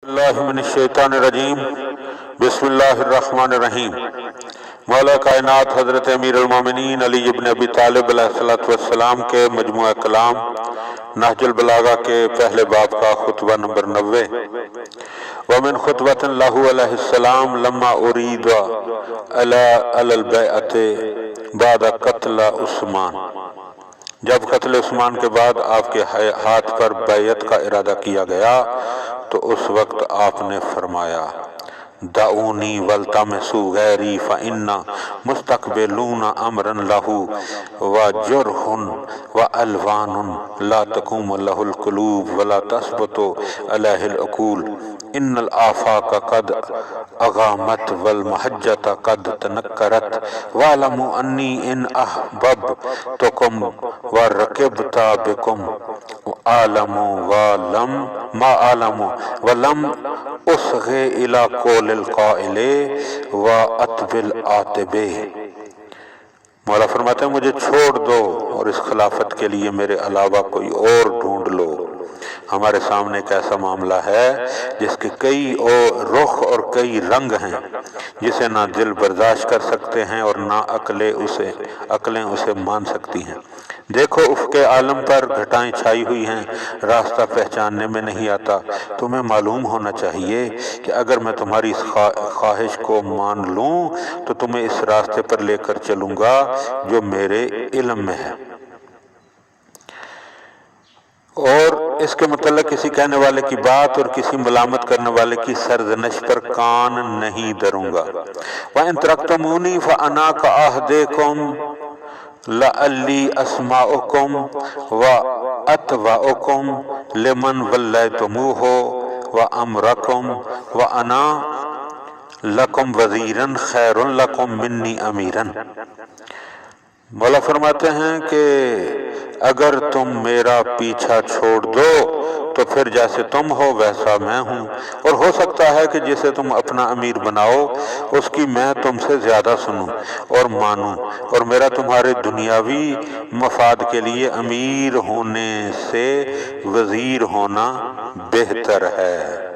बिस्मिल्लाहिर्रहमानिर्रहीम बिस्मिल्लाहिर्रहमानिर्रहीम। मौला कायनात हज़रत अमीरुल मोमिनीन अली इब्न अबी तालिब अलैहिस्सलातु वस्सलाम के मजमुआ कलाम नहजुल बलागा के पहले बाब का खुतबा नंबर 90। वमिन खुतबतिन लहू अलैहिस्सलाम लम्मा उरीद अलल बैअते बाद कत्ल उस्मान। जब कत्ल उस्मान के बाद आपके हाथ पर बैयत का इरादा किया गया तो उस वक्त आपने फरमाया, दाऊनी वल्तमसू गैरी फ़इन्ना मुस्तक़बिलूना अमरन लहू व जुरहुन व अलवानुन ला तक़ूमु लहुल क़ुलूब वला तस्बतु अलैहिल उक़ूल। इन्नल आफ़ाक़ क़द अग़ामत वल महज्जत क़द तनक्करत वालमू अन्नी इन अहबब्तुकुम व रक़िबत बिकुम आलमू वालम मा आलमू वलम उसग़े इला क़ौलिल क़ाइले व अतबिल आतिबे। मौला फरमाते हैं, मुझे छोड़ दो और इस खिलाफत के लिए मेरे अलावा कोई और ढूंढ लो। हमारे सामने एक ऐसा मामला है जिसके कई और रुख और कई रंग हैं, जिसे ना दिल बर्दाश्त कर सकते हैं और ना अकलें उसे मान सकती हैं। देखो उफ़क़े आलम पर घटाएं छाई हुई हैं, रास्ता पहचानने में नहीं आता। तुम्हें मालूम होना चाहिए कि अगर मैं तुम्हारी इस ख्वाहिश को मान लूँ तो तुम्हें इस रास्ते पर लेकर चलूँगा जो मेरे इल्म में है, और इसके मुतल्लिक़ किसी कहने वाले की बात और किसी मलामत करने वाले की सरजनश पर कान नहीं धरूँगा। व इन तरक्तमूनी फ़अना कअहदिकुम लअल्ली अस्माउकुम व अतवाउकुम लिमन वल्लैतुमूहु व अमरकुम व अना लकुम वज़ीरन खैरुन लकुम मिन्नी अमीरन। मौला फरमाते हैं कि अगर तुम मेरा पीछा छोड़ दो तो फिर जैसे तुम हो वैसा मैं हूँ, और हो सकता है कि जिसे तुम अपना अमीर बनाओ उसकी मैं तुमसे ज़्यादा सुनूं और मानूं, और मेरा तुम्हारे दुनियावी मफाद के लिए अमीर होने से वज़ीर होना बेहतर है।